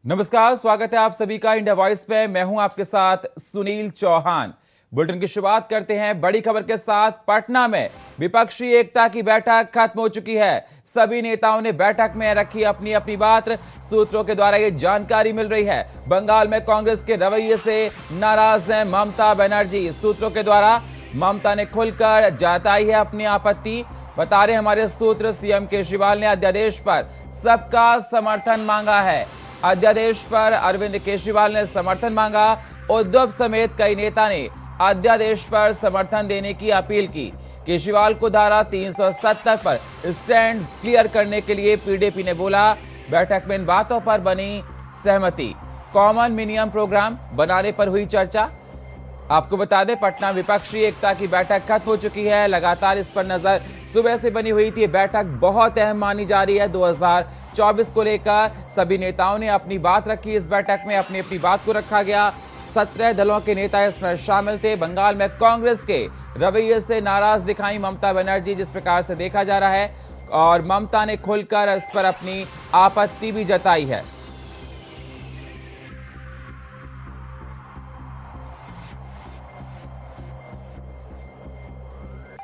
नमस्कार, स्वागत है आप सभी का इंडिया वॉइस पे। मैं हूं आपके साथ सुनील चौहान। बुलेटिन की शुरुआत करते हैं बड़ी खबर के साथ। पटना में विपक्षी एकता की बैठक खत्म हो चुकी है। सभी नेताओं ने बैठक में रखी अपनी अपनी बात। सूत्रों के द्वारा ये जानकारी मिल रही है। बंगाल में कांग्रेस के रवैये से नाराज हैं ममता बनर्जी। सूत्रों के द्वारा ममता ने खुलकर जताई है अपनी आपत्ति। बता रहे हमारे सूत्र, सीएम केजरीवाल ने अध्यादेश पर सबका समर्थन मांगा है। अध्यादेश पर अरविंद केजरीवाल ने समर्थन मांगा। उद्धव समेत कई नेता ने अध्यादेश पर समर्थन देने की अपील की। केजरीवाल को धारा 370 पर स्टैंड क्लियर करने के लिए पीडीपी ने बोला। बैठक में इन बातों पर बनी सहमति। कॉमन मिनिमम प्रोग्राम बनाने पर हुई चर्चा। आपको बता दें, पटना विपक्षी एकता की बैठक खत्म हो चुकी है। लगातार इस पर नजर सुबह से बनी हुई थी। बैठक बहुत अहम मानी जा रही है। 2024 को लेकर सभी नेताओं ने अपनी बात रखी। इस बैठक में अपनी अपनी बात को रखा गया। 17 दलों के नेता इसमें शामिल थे। बंगाल में कांग्रेस के रवैये से नाराज दिखाई ममता बनर्जी, जिस प्रकार से देखा जा रहा है, और ममता ने खुलकर इस पर अपनी आपत्ति भी जताई है।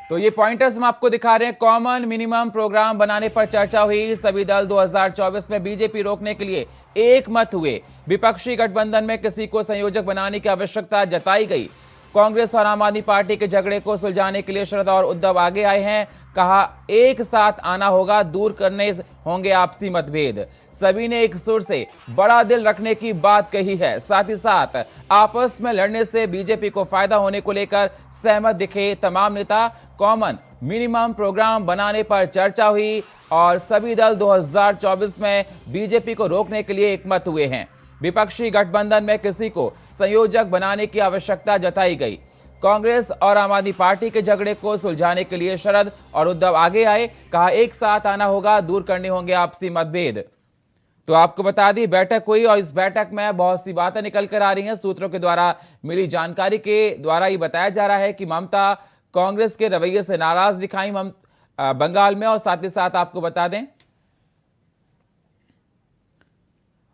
तो ये पॉइंटर्स हम आपको दिखा रहे हैं। कॉमन मिनिमम प्रोग्राम बनाने पर चर्चा हुई। सभी दल 2024 में बीजेपी रोकने के लिए एक मत हुए। विपक्षी गठबंधन में किसी को संयोजक बनाने की आवश्यकता जताई गई। कांग्रेस और आम आदमी पार्टी के झगड़े को सुलझाने के लिए शरद और उद्धव आगे आए हैं। कहा एक साथ आना होगा, दूर करने होंगे आपसी मतभेद। सभी ने एक सुर से बड़ा दिल रखने की बात कही है। साथ ही साथ आपस में लड़ने से बीजेपी को फायदा होने को लेकर सहमत दिखे तमाम नेता। कॉमन मिनिमम प्रोग्राम बनाने पर चर्चा हुई और सभी दल 2024 में बीजेपी को रोकने के लिए एकमत हुए हैं। विपक्षी गठबंधन में किसी को संयोजक बनाने की आवश्यकता जताई गई। कांग्रेस और आम आदमी पार्टी के झगड़े को सुलझाने के लिए शरद और उद्धव आगे आए। कहा एक साथ आना होगा, दूर करने होंगे आपसी मतभेद। तो आपको बता दी बैठक हुई और इस बैठक में बहुत सी बातें निकल कर आ रही हैं। सूत्रों के द्वारा मिली जानकारी के द्वारा ये बताया जा रहा है कि ममता कांग्रेस के रवैये से नाराज दिखाई बंगाल में। और साथ ही साथ आपको बता दें,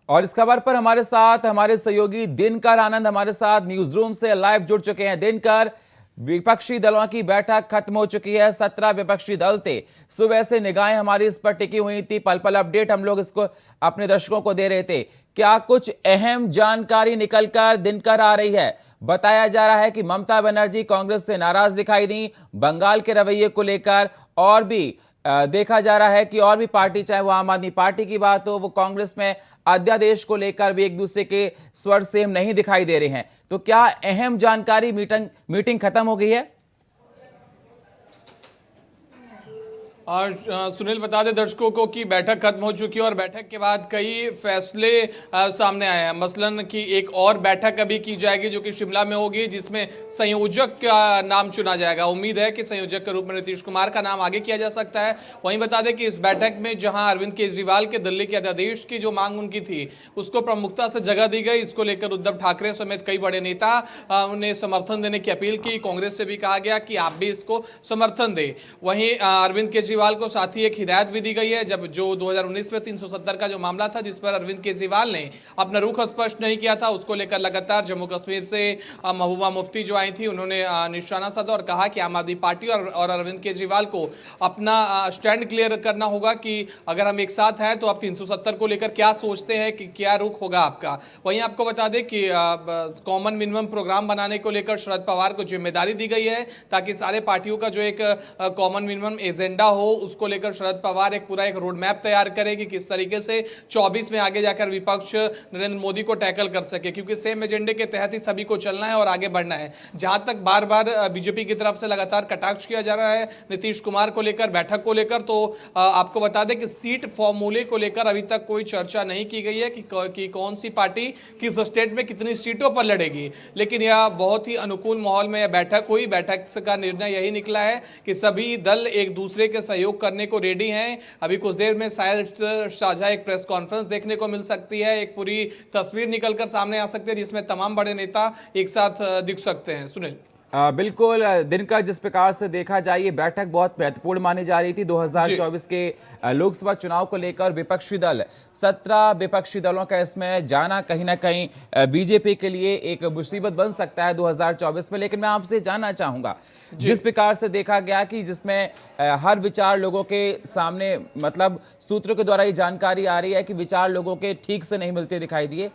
और इस खबर पर हमारे साथ हमारे सहयोगी दिनकर आनंद हमारे साथ न्यूज रूम से लाइव जुड़ चुके हैं। दिनकर, विपक्षी दलों की बैठक खत्म हो चुकी है। 17 विपक्षी दल थे। सुबह से निगाहें हमारी इस पर टिकी हुई थी। पल पल अपडेट हम लोग इसको अपने दर्शकों को दे रहे थे। क्या कुछ अहम जानकारी निकलकर दिनकर आ रही है? बताया जा रहा है कि ममता बनर्जी कांग्रेस से नाराज दिखाई दी बंगाल के रवैये को लेकर। और भी देखा जा रहा है कि और भी पार्टी, चाहे वो आम आदमी पार्टी की बात हो, वो कांग्रेस में अध्यादेश को लेकर भी एक दूसरे के स्वर सेम नहीं दिखाई दे रहे हैं। तो क्या अहम जानकारी, मीटिंग खत्म हो गई है? और सुनील, बता दें दर्शकों को कि बैठक खत्म हो चुकी है और बैठक के बाद कई फैसले सामने आए हैं। मसलन कि एक और बैठक अभी की जाएगी जो कि शिमला में होगी, जिसमें संयोजक का नाम चुना जाएगा। उम्मीद है कि संयोजक के रूप में नीतीश कुमार का नाम आगे किया जा सकता है। वहीं बता दें कि इस बैठक में जहां अरविंद केजरीवाल के दिल्ली के अध्यादेश की जो मांग उनकी थी, उसको प्रमुखता से जगह दी गई। इसको लेकर उद्धव ठाकरे समेत कई बड़े नेता उन्हें समर्थन देने की अपील की। कांग्रेस से भी कहा गया कि आप भी इसको समर्थन दें। वहीं अरविंद केजरीवाल को साथ ही एक हिदायत भी दी गई है। जब जो 2019 में 370 का जो मामला था, जिस पर अरविंद केजरीवाल ने अपना रुख स्पष्ट नहीं किया था, उसको लेकर लगातार जम्मू कश्मीर से महबूबा मुफ्ती जो आई थी, उन्होंने निशाना साधा और कहा कि आम आदमी पार्टी और अरविंद केजरीवाल को अपना स्टैंड क्लियर करना होगा कि अगर हम एक साथ हैं तो आप 370 को लेकर क्या सोचते हैं, कि क्या रुख होगा आपका। वहीं आपको बता दें कि कॉमन मिनिमम प्रोग्राम बनाने को लेकर शरद पवार को जिम्मेदारी दी गई है, ताकि सारे पार्टियों का जो एक कॉमन मिनिमम एजेंडा हो, उसको लेकर शरद पवार एक पूरा एक रोड मैप तैयार करे कि किस तरीके से 24 में आगे जाकर विपक्ष नरेंद्र मोदी को टैकल कर सके, क्योंकि सेम एजेंडे के तहत ही सभी को चलना है और आगे बढ़ना है। जहां तक बार बार बीजेपी की तरफ से लगातार कटाक्ष किया जा रहा है नीतीश कुमार को लेकर, बैठक को लेकर, तो आपको बता दें कि सीट फॉर्मूले को लेकर अभी तक कोई चर्चा नहीं की गई है कि कौन सी पार्टी किस स्टेट में कितनी सीटों पर लड़ेगी। लेकिन यह बहुत ही अनुकूल माहौल में यह बैठक हुई। बैठक का निर्णय यही निकला है कि सभी दल एक दूसरे के सहयोग करने को रेडी हैं। अभी कुछ देर में शायद साझा एक प्रेस कॉन्फ्रेंस देखने को मिल सकती है। एक पूरी तस्वीर निकलकर सामने आ सकती है, जिसमें तमाम बड़े नेता एक साथ दिख सकते हैं। सुनील, बिल्कुल दिन का जिस प्रकार से देखा जाए ये बैठक बहुत महत्वपूर्ण मानी जा रही थी 2024 के लोकसभा चुनाव को लेकर। विपक्षी दल 17 विपक्षी दलों का इसमें जाना कहीं ना कहीं बीजेपी के लिए एक मुसीबत बन सकता है 2024 में। लेकिन मैं आपसे जानना चाहूंगा जिस प्रकार से देखा गया कि जिसमें हर विचार लोगों के सामने, मतलब सूत्रों के द्वारा ये जानकारी आ रही है कि विचार लोगों के ठीक से नहीं मिलते दिखाई दिए।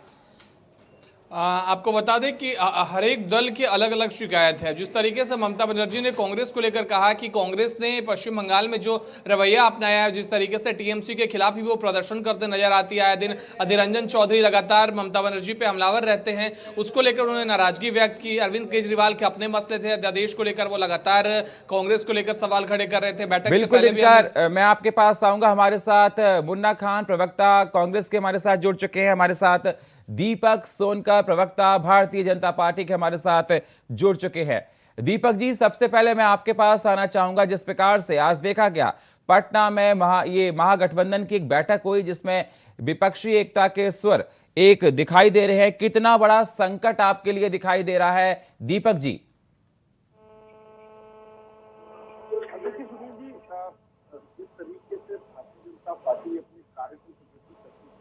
आपको बता दें कि हर एक दल की अलग अलग शिकायत है। जिस तरीके से ममता बनर्जी ने कांग्रेस को लेकर कहा कि कांग्रेस ने पश्चिम बंगाल में जो रवैया अपनाया है, जिस तरीके से टीएमसी के खिलाफ भी वो प्रदर्शन करते नजर आती है आए दिन, अधीर रंजन चौधरी लगातार ममता बनर्जी पे हमलावर रहते हैं, उसको लेकर उन्होंने नाराजगी व्यक्त की। अरविंद केजरीवाल के अपने मसले थे, अध्यादेश को लेकर वो लगातार कांग्रेस को लेकर सवाल खड़े कर रहे थे। बैठक से बिल्कुल पहले भी दिनकर, मैं आपके पास आऊंगा। हमारे साथ मुन्ना खान प्रवक्ता कांग्रेस के हमारे साथ जुड़ चुके हैं। हमारे साथ दीपक सोनकर प्रवक्ता भारतीय जनता पार्टी के हमारे साथ जुड़ चुके हैं। दीपक जी, सबसे पहले मैं आपके पास आना चाहूंगा। जिस प्रकार से आज देखा गया पटना में महागठबंधन की एक बैठक हुई जिसमें विपक्षी एकता के स्वर एक दिखाई दे रहे हैं, कितना बड़ा संकट आपके लिए दिखाई दे रहा है दीपक जी? देखिए सुनील जी, जिस तरीके से भारतीय जनता पार्टी अपने कार्य को प्रदर्शित करती है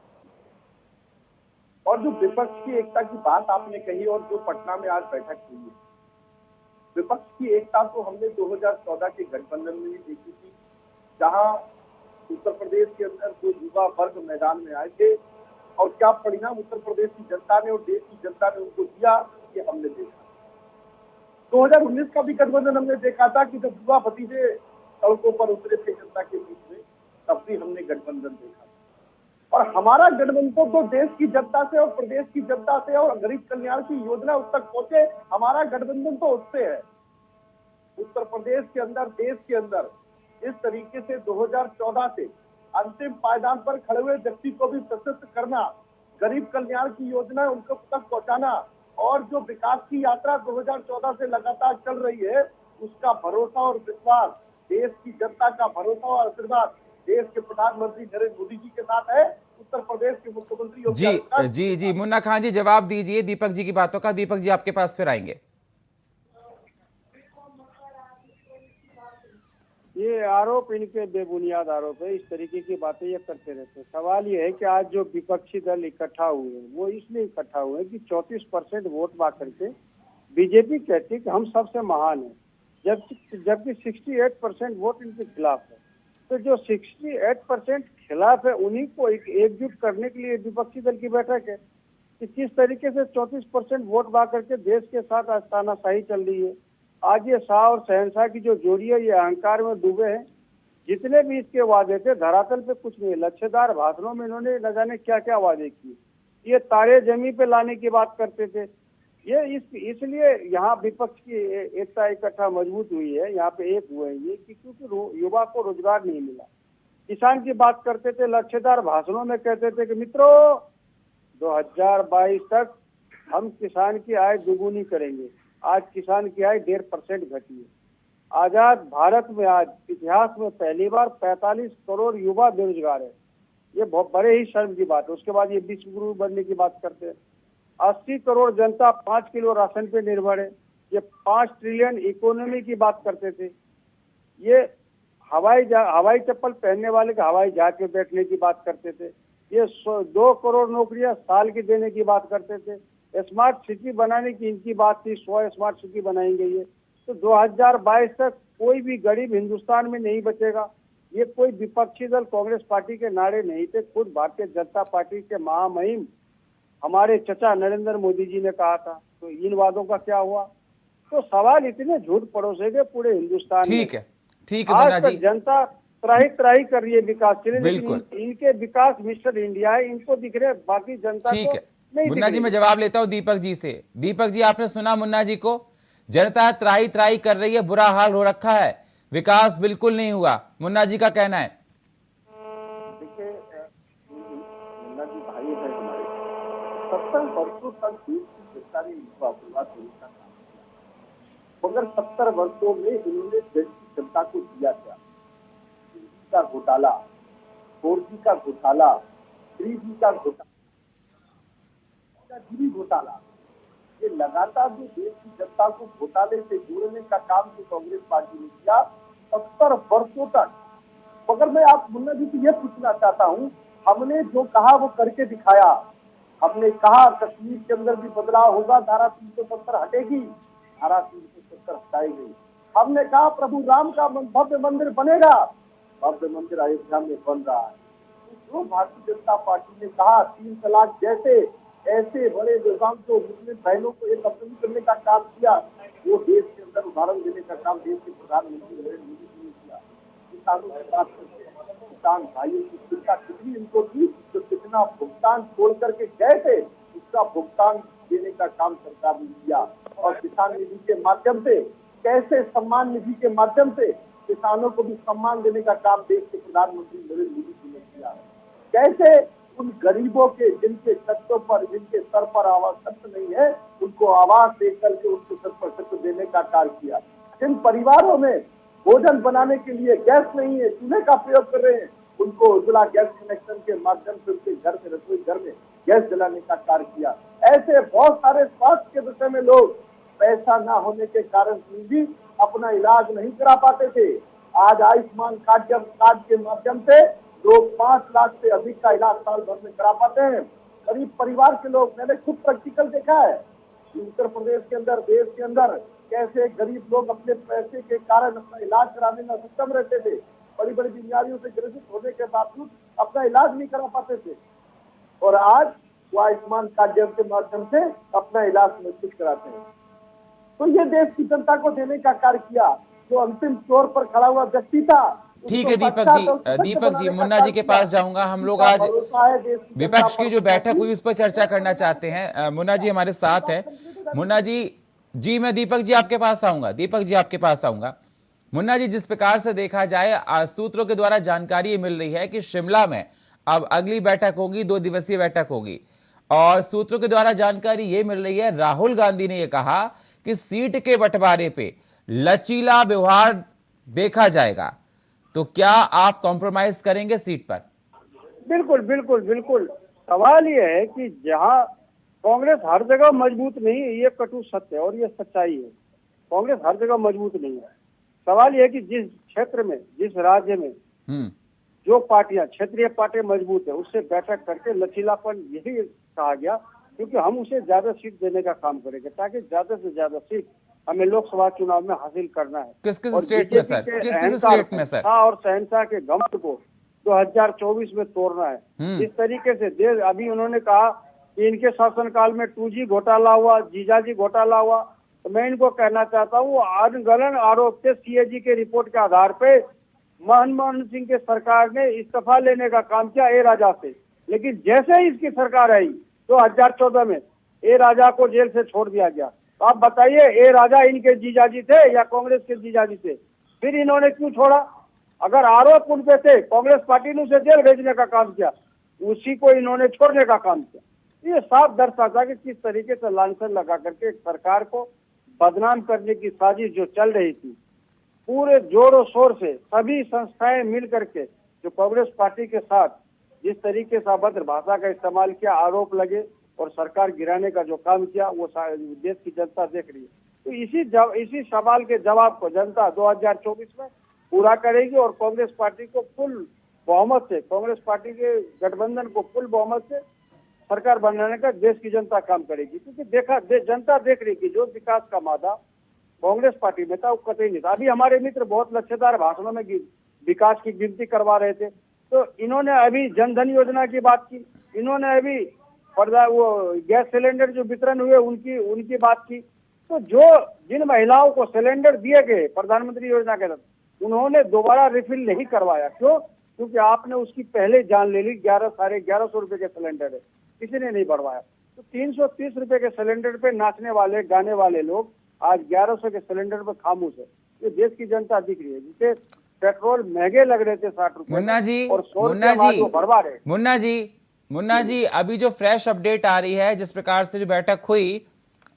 और जो विपक्ष की एकता की बात आपने कही और जो पटना में आज बैठक हुई है, विपक्ष की एकता तो हमने 2014 के गठबंधन में भी देखी थी, जहां उत्तर प्रदेश के अंदर जो युवा वर्ग मैदान में आए थे और क्या परिणाम उत्तर प्रदेश की जनता ने और देश की जनता ने उनको दिया, ये हमने देखा। 2019 का भी गठबंधन हमने देखा था कि जब युवा भतीजे सड़कों पर उतरे थे जनता के बीच में, तब भी हमने गठबंधन देखा। और हमारा गठबंधन तो देश की जनता से और प्रदेश की जनता से और गरीब कल्याण की योजना उस तक पहुंचे, हमारा गठबंधन तो उससे है। उत्तर प्रदेश के अंदर, देश के अंदर इस तरीके से 2014 से अंतिम पायदान पर खड़े हुए व्यक्ति को भी सशक्त करना, गरीब कल्याण की योजना उनको तक पहुंचाना और जो विकास की यात्रा 2014 से लगातार चल रही है, उसका भरोसा और विश्वास, देश की जनता का भरोसा और आशीर्वाद देश के प्रधानमंत्री नरेंद्र मोदी जी के साथ है। उत्तर प्रदेश के मुख्यमंत्री जी मुन्ना खान जी, जवाब दीजिए दीपक जी की बातों का। दीपक जी आपके पास फिर आएंगे। ये आरोप इनके बेबुनियाद आरोप है, इस तरीके की बातें ये करते रहते हैं। सवाल ये है कि आज जो विपक्षी दल इकट्ठा हुए हैं वो इसलिए इकट्ठा हुए हैं कि 34% वोट पा करके बीजेपी कहती है कि हम सबसे महान हैं, जबकि 68% वोट इनके खिलाफ है। तो जो 68% खिलाफ है उन्हीं को एकजुट करने के लिए विपक्षी दल की बैठक है कि किस तरीके से 34% वोट पा करके देश के साथ तानाशाही चल रही है। आज ये शाह और शहनशाह की जो जोड़ी है ये अहंकार में डूबे हैं। जितने भी इसके वादे थे धरातल पे कुछ नहीं। लच्छेदार भाषणों में इन्होंने न जाने क्या क्या वादे किए। ये तारे जमी पे लाने की बात करते थे। ये इसलिए यहाँ विपक्ष की एकता इकट्ठा मजबूत हुई है, यहाँ पे एक हुए ये कि क्योंकि युवा को रोजगार नहीं मिला। किसान की बात करते थे, लच्छेदार भाषणों में कहते थे कि मित्रों 2022 तक हम किसान की आय दुगुनी करेंगे। आज किसान की आय 1.5% घटी है। आजाद भारत में आज इतिहास में पहली बार 45 करोड़ युवा बेरोजगार है। ये बहुत बड़े ही शर्म की बात है। उसके बाद ये विश्व गुरु बनने की बात करते हैं। 80 करोड़ जनता 5 किलो राशन पे निर्भर है। ये 5 ट्रिलियन इकोनॉमी की बात करते थे। ये हवाई चप्पल पहनने वाले के हवाई जहाज पे बैठने की बात करते थे। ये 2 करोड़ नौकरियां साल की देने की बात करते थे। स्मार्ट सिटी बनाने की इनकी बात थी, 100 स्मार्ट सिटी बनाएंगे ये। तो 2022 तक कोई भी गरीब हिंदुस्तान में नहीं बचेगा। ये कोई विपक्षी दल कांग्रेस पार्टी के नारे नहीं थे, खुद भारतीय जनता पार्टी के महामहिम हमारे चचा नरेंद्र मोदी जी ने कहा था। तो इन वादों का क्या हुआ? तो सवाल इतने झूठ परोसे गए पूरे हिंदुस्तान में। ठीक है मुन्ना जी। जनता त्राही कर रही है विकास के लिए, लेकिन इनके विकास मिस्टर इंडिया है, इनको दिख रहे, बाकी जनता को नहीं। मुन्ना जी मैं जवाब लेता हूं दीपक जी से। दीपक जी आपने सुना मुन्ना जी को? जनता त्राही कर रही है, बुरा हाल हो रखा है, विकास बिल्कुल नहीं हुआ। मुन्ना जी का कहना है। देखिए मुन्ना जी भाई है हमारे, 70 वर्षों तक देश की जनता ने इनको आशीर्वाद देने का काम किया, मगर 70 वर्षों में इन्होंने देश की जनता को दिया क्या? 3G का घोटाला, 4G का घोटाला, 3G का घोटाला, घोटाला, ये लगातार जो देश की जनता को घोटाले से जोड़ने का काम जो कांग्रेस पार्टी ने किया 70 वर्षों तक, मगर मैं आप मुन्ना जी से ये पूछना चाहता हूँ, हमने जो कहा वो करके दिखाया। हमने कहा कश्मीर के अंदर भी बदलाव होगा, धारा 370 हटेगी, धारा 370 हटाई गई। हमने कहा प्रभु राम का भव्य मंदिर बनेगा, भव्य मंदिर अयोध्या में बन रहा है। जो भारतीय जनता पार्टी ने कहा 3 तलाक जैसे ऐसे बड़े विधान को मुस्लिम बहनों को एक अपनी करने का काम किया, वो देश के अंदर उदाहरण देने का काम देश के प्रधानमंत्री नरेंद्र मोदी जी ने किया। किसानों की बात करते हैं, किसान भाइयों की चिंता कितनी इनको थी, तो कितना भुगतान छोड़ करके गए थे, उसका भुगतान देने का काम सरकार ने किया। और किसान निधि के माध्यम से, कैसे सम्मान निधि के माध्यम से किसानों को भी सम्मान देने का काम देश के प्रधानमंत्री नरेंद्र मोदी जी ने किया। कैसे उन गरीबों के जिनके छतों पर, जिनके सर पर आवास छत नहीं है, उनको आवास देकर के उनके सर पर छत देने का कार्य किया। जिन परिवारों में भोजन बनाने के लिए गैस नहीं है, चूल्हे का प्रयोग कर रहे हैं, उनको उज्ज्वला गैस कनेक्शन के माध्यम से उनके घर में, रसोई घर में गैस जलाने का कार्य किया। ऐसे बहुत सारे स्वास्थ्य के विषय में लोग पैसा ना होने के कारण भी अपना इलाज नहीं करा पाते थे। आज आयुष्मान कार्ड के माध्यम से लोग 5 लाख से अधिक का इलाज साल भर में करा पाते हैं। गरीब परिवार के लोग, मैंने खुद प्रैक्टिकल देखा है उत्तर प्रदेश के अंदर, देश के अंदर, कैसे गरीब लोग अपने पैसे के कारण अपना इलाज कराने में सक्षम रहते थे। बड़ी बड़ी बीमारियों से ग्रसित होने के बावजूद अपना इलाज नहीं करा पाते थे, और आज वो आयुष्मान कार्ड के माध्यम से अपना इलाज सुनिश्चित कराते हैं। तो ये देश की जनता को देने का कार्य किया। जो अंतिम तौर पर खड़ा हुआ व्यक्ति था, ठीक है दीपक जी, मुन्ना जी के पास जाऊंगा। हम लोग आज विपक्ष की जो बैठक हुई उस पर चर्चा करना चाहते हैं। मुन्ना जी हमारे साथ है। मुन्ना जी मैं दीपक जी आपके पास आऊंगा। मुन्ना जी, जिस प्रकार से देखा जाए, सूत्रों के द्वारा जानकारी मिल रही है कि शिमला में अब अगली बैठक होगी, 2 दिवसीय बैठक होगी, और सूत्रों के द्वारा जानकारी ये मिल रही है, राहुल गांधी ने यह कहा कि सीट के बंटवारे पे लचीला व्यवहार देखा जाएगा। तो क्या आप कॉम्प्रोमाइज करेंगे सीट पर? बिल्कुल बिल्कुल बिल्कुल। सवाल ये है कि जहां कांग्रेस हर जगह मजबूत नहीं है, ये कटु सत्य है और ये सच्चाई है। कांग्रेस हर जगह मजबूत नहीं है। सवाल ये है कि जिस क्षेत्र में, जिस राज्य में जो पार्टियां, क्षेत्रीय पार्टी मजबूत है, उससे बैठक करके लचीलापन यही कहा गया, क्योंकि हम उसे ज्यादा सीट देने का काम करेंगे ताकि ज्यादा से ज्यादा सीट हमें लोकसभा चुनाव में हासिल करना है। किस स्टेट में सर? किस स्टेट में सर? और सहनता के घमंड को 2024 में तोड़ना है। इस तरीके से देश, अभी उन्होंने कहा कि इनके शासनकाल में 2G घोटाला हुआ, जीजाजी घोटाला हुआ, तो मैं इनको कहना चाहता हूँ, अनगढ़ आरोप थे। CAG के रिपोर्ट के आधार पे मनमोहन सिंह के सरकार ने इस्तीफा लेने का काम किया ए राजा से, लेकिन जैसे ही इसकी सरकार आई 2014 में, ए राजा को जेल से छोड़ दिया गया। तो आप बताइए, ए राजा इनके जीजाजी थे या कांग्रेस के जीजाजी थे? फिर इन्होंने क्यों छोड़ा? अगर आरोप उन पे थे, कांग्रेस पार्टी ने उसे जेल भेजने का काम किया, उसी को इन्होंने छोड़ने का काम किया। ये साफ दर्शाता कि किस तरीके से लांछन लगा करके सरकार को बदनाम करने की साजिश जो चल रही थी, पूरे जोरों शोर से सभी संस्थाएं मिल करके जो कांग्रेस पार्टी के साथ जिस तरीके से अभद्र भाषा का इस्तेमाल किया, आरोप लगे और सरकार गिराने का जो काम किया, वो देश की जनता देख रही है। तो इसी सवाल के जवाब को जनता 2024 में पूरा करेगी और कांग्रेस पार्टी को फुल बहुमत से, कांग्रेस पार्टी के गठबंधन को फुल बहुमत से सरकार बनाने का देश की जनता काम करेगी। क्योंकि जनता देख रही कि जो विकास का मादा कांग्रेस पार्टी में था वो कतई नहीं था। अभी हमारे मित्र बहुत लच्छेदार भाषणों में विकास की गिनती करवा रहे थे, तो इन्होंने अभी जनधन योजना की बात की, इन्होंने अभी वो गैस सिलेंडर जो वितरण हुए उनकी बात की। तो जो जिन महिलाओं को सिलेंडर दिए गए प्रधानमंत्री योजना के तहत, उन्होंने दोबारा रिफिल नहीं करवाया। क्यों? क्योंकि आपने उसकी पहले जान ले ली। 1100 रुपए के सिलेंडर है, किसी ने नहीं बढ़वाया। तो 330 रुपए के सिलेंडर पे नाचने वाले, गाने वाले लोग आज 1100 के सिलेंडर पर खामोश है। ये देश की जनता दिख रही है। जिसे पेट्रोल महंगे लग रहे थे 60 रुपए, मुन्ना जी अभी जो फ्रेश अपडेट आ रही है, जिस प्रकार से जो बैठक हुई,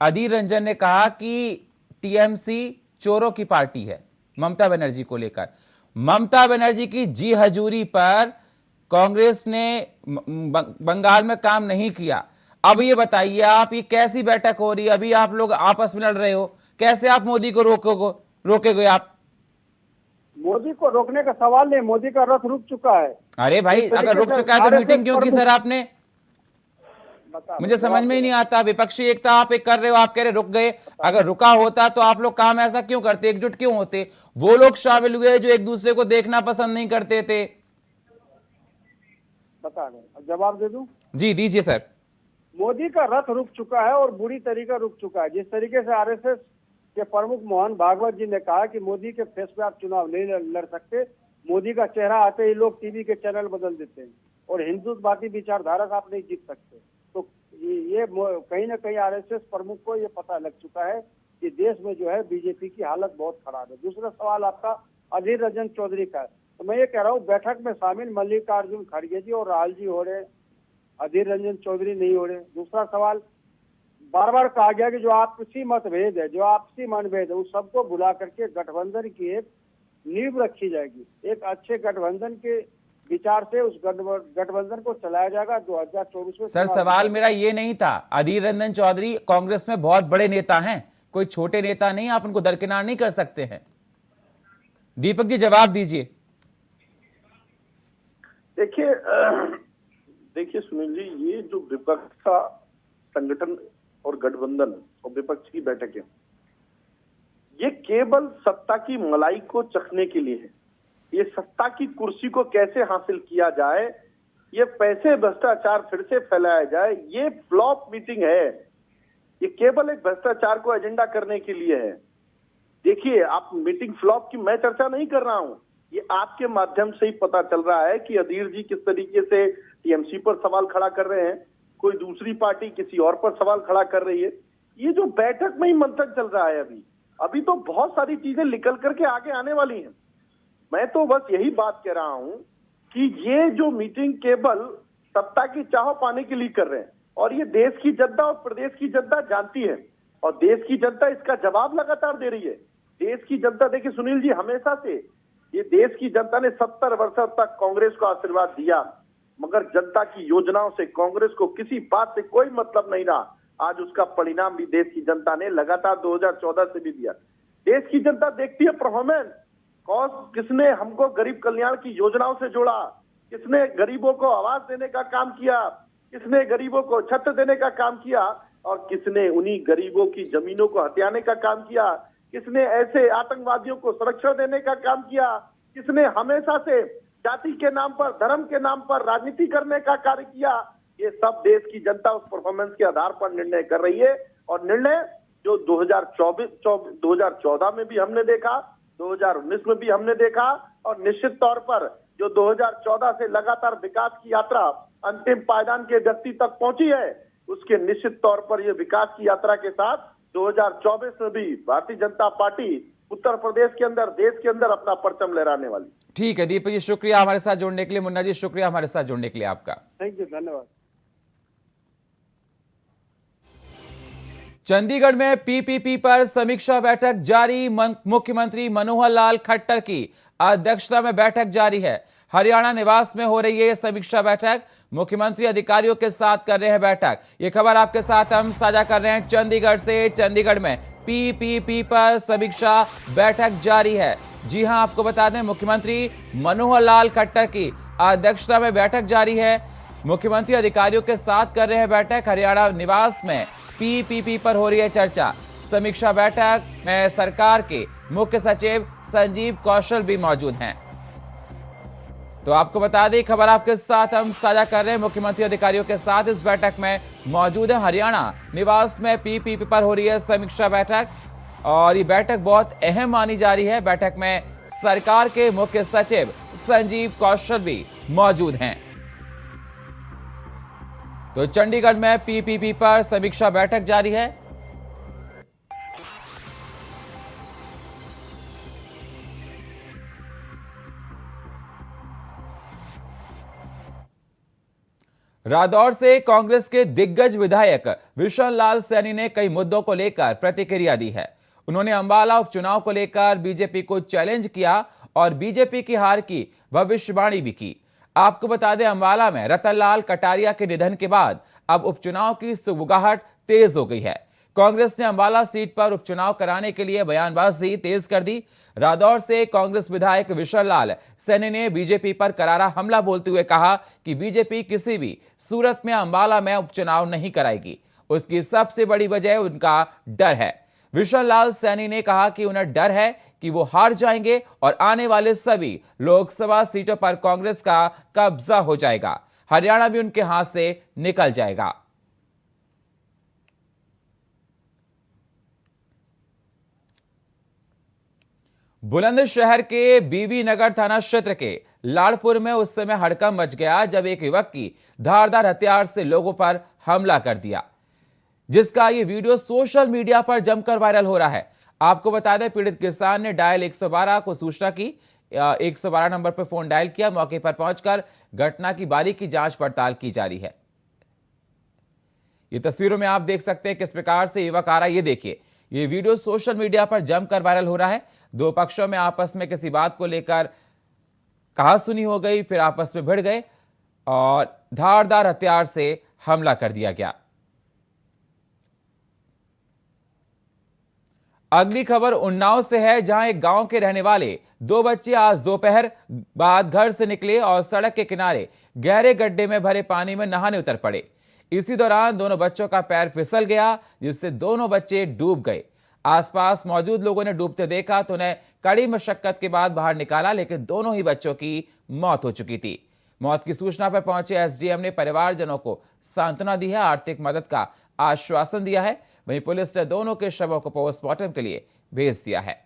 अधीर रंजन ने कहा कि टीएमसी चोरों की पार्टी है ममता बनर्जी को लेकर। ममता बनर्जी की जी हजूरी पर कांग्रेस ने बंगाल में काम नहीं किया। अब ये बताइए आप, ये कैसी बैठक हो रही है? अभी आप लोग आपस में लड़ रहे हो, कैसे आप मोदी को रोकेगे आप? मोदी को रोकने का सवाल नहीं, मोदी का रथ रुक चुका है। अरे भाई, इस तरीके अगर रुक से चुका है तो RSS मीटिंग क्यों की प्रमुख- सर आपने? मुझे समझ में ही नहीं आता। विपक्षी एकता आप एक कर रहे हो, आप कह रहे रुक गए। अगर रुका होता तो आप लोग काम ऐसा क्यों करते, एकजुट क्यों होते? वो लोग शामिल हुए जो एक दूसरे को देखना पसंद नहीं करते थे। बता दें, जवाब दे दूं? जी दीजिए सर। मोदी का रथ रुक चुका है और बुरी तरीका रुक चुका है। जिस तरीके से आरएसएस के प्रमुख मोहन भागवत जी ने कहा कि मोदी के फेस पे आप चुनाव नहीं लड़ सकते, मोदी का चेहरा आते ही लोग टीवी के चैनल बदल देते हैं और हिंदुत्ववादी विचारधारा से आप नहीं जीत सकते। तो ये कहीं ना कहीं आरएसएस प्रमुख को ये पता लग चुका है कि देश में जो है बीजेपी की हालत बहुत खराब है। दूसरा सवाल आपका अधीर रंजन चौधरी का है, तो मैं ये कह रहा हूँ बैठक में शामिल मल्लिकार्जुन खड़गे जी और राहुल जी हो रहे, अधीर रंजन चौधरी नहीं हो रहे। दूसरा सवाल, बार बार कहा गया कि जो आपसी मतभेद है, जो आपसी मनभेद है, उस सबको बुला करके गठबंधन की एक नींव रखी जाएगी। एक अच्छे गठबंधन के विचार से उस गठबंधन को चलाया जाएगा 2024 में। सर सवाल मेरा ये नहीं था। अधीर रंजन चौधरी कांग्रेस में बहुत बड़े नेता हैं, कोई छोटे नेता नहीं, आप उनको दरकिनार नहीं कर सकते हैं। दीपक जी जवाब दीजिए। देखिए सुनील जी, ये जो विपक्ष का संगठन और गठबंधन और विपक्ष की बैठक है, ये केवल सत्ता की मलाई को चखने के लिए है। ये सत्ता की कुर्सी को कैसे हासिल किया जाए, ये पैसे भ्रष्टाचार फिर से फैलाया जाए, ये फ्लॉप मीटिंग है। ये केवल एक भ्रष्टाचार को एजेंडा करने के लिए है। देखिए, आप मीटिंग फ्लॉप की मैं चर्चा नहीं कर रहा हूं, ये आपके माध्यम से ही पता चल रहा है कि अधीर जी किस तरीके से टीएमसी पर सवाल खड़ा कर रहे हैं, कोई दूसरी पार्टी किसी और पर सवाल खड़ा कर रही है। ये जो बैठक में ही मंथन चल रहा है, अभी तो बहुत सारी चीजें निकल करके आगे आने वाली हैं। मैं तो बस यही बात कह रहा हूं कि ये जो मीटिंग केवल सत्ता की चाह पाने के लिए कर रहे हैं, और ये देश की जनता और प्रदेश की जनता जानती है, और देश की जनता इसका जवाब लगातार दे रही है। देश की जनता, देखिए सुनील जी, हमेशा से ये देश की जनता ने 70 वर्षों तक कांग्रेस को आशीर्वाद दिया, मगर जनता की योजनाओं से कांग्रेस को किसी बात से कोई मतलब नहीं रहा। आज उसका परिणाम भी देश की जनता ने लगातार 2014 से भी दिया। देश की जनता देखती है परफॉर्मेंस, कौन किसने हमको गरीब कल्याण की योजनाओं से जोड़ा, किसने गरीबों को आवास देने का काम किया, किसने गरीबों को छत देने का काम किया, और किसने उन्हीं गरीबों की जमीनों को हथियाने का काम किया, किसने ऐसे आतंकवादियों को संरक्षण देने का काम किया, किसने हमेशा से जाति के नाम पर, धर्म के नाम पर राजनीति करने का कार्य किया। ये सब देश की जनता उस परफॉर्मेंस के आधार पर निर्णय कर रही है, और निर्णय जो 2014 में भी हमने देखा, 2019 में भी हमने देखा, और निश्चित तौर पर जो 2014 से लगातार विकास की यात्रा अंतिम पायदान के व्यक्ति तक पहुंची है, उसके निश्चित तौर पर ये विकास की यात्रा के साथ 2024 में भी भारतीय जनता पार्टी उत्तर प्रदेश के अंदर, देश के अंदर अपना परचम लहराने वाली। ठीक है दीपक जी, शुक्रिया हमारे साथ जुड़ने के लिए। मुन्ना जी शुक्रिया हमारे साथ जुड़ने के लिए आपका। थैंक यू, धन्यवाद। चंडीगढ़ में पीपीपी पर समीक्षा बैठक जारी। मुख्यमंत्री मनोहर लाल खट्टर की अध्यक्षता में बैठक जारी है। हरियाणा निवास में हो रही है यह समीक्षा बैठक। मुख्यमंत्री अधिकारियों के साथ कर रहे हैं बैठक। ये खबर आपके साथ हम साझा कर रहे हैं चंडीगढ़ से। चंडीगढ़ में पीपीपी पर समीक्षा बैठक जारी है। जी हां, आपको बता दें मुख्यमंत्री मनोहर लाल खट्टर की अध्यक्षता में बैठक जारी है। मुख्यमंत्री अधिकारियों के साथ कर रहे हैं बैठक। हरियाणा निवास में पीपीपी पर हो रही है चर्चा। समीक्षा बैठक में सरकार के मुख्य सचिव संजीव कौशल भी मौजूद हैं। तो आपको बता दें, खबर आपके साथ हम साझा कर रहे हैं। मुख्यमंत्री अधिकारियों के साथ इस बैठक में मौजूद है। हरियाणा निवास में पीपीपी पर हो रही है समीक्षा बैठक, और ये बैठक बहुत अहम मानी जा रही है। बैठक में सरकार के मुख्य सचिव संजीव कौशल भी मौजूद हैं। तो चंडीगढ़ में पीपीपी पर समीक्षा बैठक जारी है। रादौर से कांग्रेस के दिग्गज विधायक विशन लाल सैनी ने कई मुद्दों को लेकर प्रतिक्रिया दी है। उन्होंने अंबाला उपचुनाव को लेकर बीजेपी को चैलेंज किया और बीजेपी की हार की भविष्यवाणी भी की। आपको बता दें, अंबाला में रतन लाल कटारिया के निधन के बाद अब उपचुनाव की सुगबुगाहट तेज हो गई है। कांग्रेस ने अंबाला सीट पर उपचुनाव कराने के लिए बयानबाजी तेज कर दी। रादौर से कांग्रेस विधायक विशल लाल सैनी ने बीजेपी पर करारा हमला बोलते हुए कहा कि बीजेपी किसी भी सूरत में अंबाला में उपचुनाव नहीं कराएगी। उसकी सबसे बड़ी वजह उनका डर है। विशल लाल सैनी ने कहा कि उन्हें डर है कि वो हार जाएंगे और आने वाले सभी लोकसभा सीटों पर कांग्रेस का कब्जा हो जाएगा। हरियाणा भी उनके हाथ से निकल जाएगा। बुलंदशहर के बीवी नगर थाना क्षेत्र के लाड़पुर में उस समय हड़कंप मच गया जब एक युवक की धारदार हथियार से लोगों पर हमला कर दिया, जिसका ये वीडियो सोशल मीडिया पर जमकर वायरल हो रहा है। आपको बता दें, पीड़ित किसान ने डायल 112 को सूचना की। 112 नंबर पर फोन डायल किया। मौके पर पहुंचकर घटना की बारीकी जांच पड़ताल की जा रही है। ये तस्वीरों में आप देख सकते हैं किस प्रकार से युवक आ रहा है। ये देखिए, ये वीडियो सोशल मीडिया पर जमकर वायरल हो रहा है। दो पक्षों में आपस में किसी बात को लेकर कहासुनी हो गई, फिर आपस में भिड़ गए और धारदार हथियार से हमला कर दिया गया। अगली खबर उन्नाव से है, जहां एक गांव के रहने वाले दो बच्चे आज दोपहर बाद घर से निकले और सड़क के किनारे गहरे गड्ढे में भरे पानी में नहाने उतर पड़े। इसी दौरान दोनों बच्चों का पैर फिसल गया, जिससे दोनों बच्चे डूब गए। आसपास मौजूद लोगों ने डूबते देखा तो उन्हें कड़ी मशक्कत के बाद बाहर निकाला, लेकिन दोनों ही बच्चों की मौत हो चुकी थी। मौत की सूचना पर पहुंचे एसडीएम ने परिवारजनों को सांत्वना दी है, आर्थिक मदद का आश्वासन दिया है। वहीं पुलिस ने दोनों के शवों को पोस्टमार्टम के लिए भेज दिया है।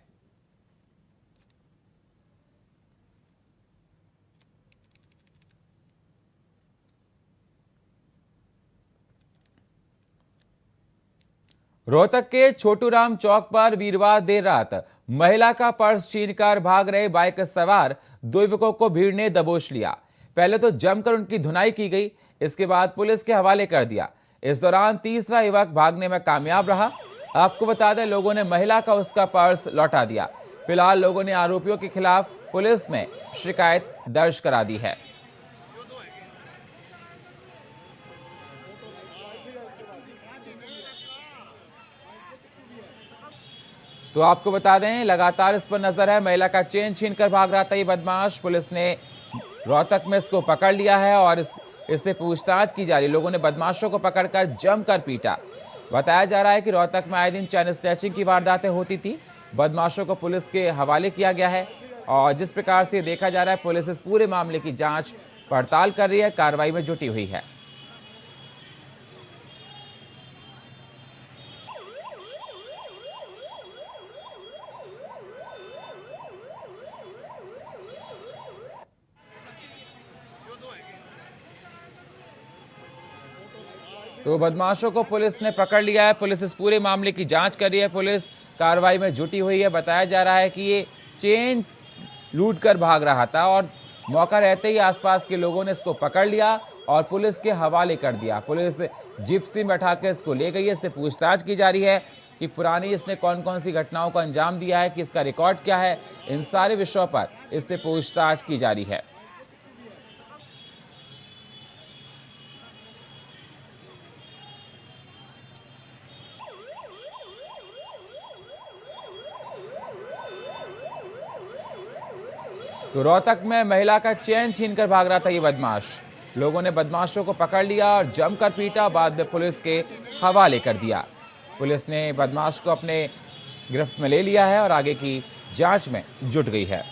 रोहतक के छोटूराम चौक पर वीरवार देर रात महिला का पर्स छीनकर भाग रहे बाइक सवार दो युवकों को भीड़ ने दबोच लिया। पहले तो जमकर उनकी धुनाई की गई, इसके बाद पुलिस के हवाले कर दिया। इस दौरान तीसरा युवक भागने में कामयाब रहा। आपको बता दें, लोगों ने महिला का उसका पर्स लौटा दिया। फिलहाल लोगों ने आरोपियों के खिलाफ पुलिस में शिकायत दर्ज करा दी है। तो आपको बता दें, लगातार इस पर नजर है। महिला का चेन छीनकर भाग रहा था ये बदमाश। पुलिस ने रोहतक में इसको पकड़ लिया है और इससे पूछताछ की जा रही है। लोगों ने बदमाशों को पकड़कर जमकर पीटा। बताया जा रहा है कि रोहतक में आए दिन चैन स्नैचिंग की वारदातें होती थी। बदमाशों को पुलिस के हवाले किया गया है और जिस प्रकार से देखा जा रहा है, पुलिस इस पूरे मामले की जांच पड़ताल कर रही है, कार्रवाई में जुटी हुई है। तो बदमाशों को पुलिस ने पकड़ लिया है। पुलिस इस पूरे मामले की जांच कर रही है। पुलिस कार्रवाई में जुटी हुई है। बताया जा रहा है कि ये चेन लूट कर भाग रहा था और मौका रहते ही आसपास के लोगों ने इसको पकड़ लिया और पुलिस के हवाले कर दिया। पुलिस जिप्सी में बैठाकर इसको ले गई है। इससे पूछताछ की जा रही है कि पुरानी इसने कौन कौन सी घटनाओं को अंजाम दिया है, कि इसका रिकॉर्ड क्या है। इन सारे विषयों पर इससे पूछताछ की जा रही है। तो रोहतक में महिला का चैन छीनकर भाग रहा था ये बदमाश। लोगों ने बदमाशों को पकड़ लिया और जमकर पीटा, बाद में पुलिस के हवाले कर दिया। पुलिस ने बदमाश को अपने गिरफ्त में ले लिया है और आगे की जांच में जुट गई है।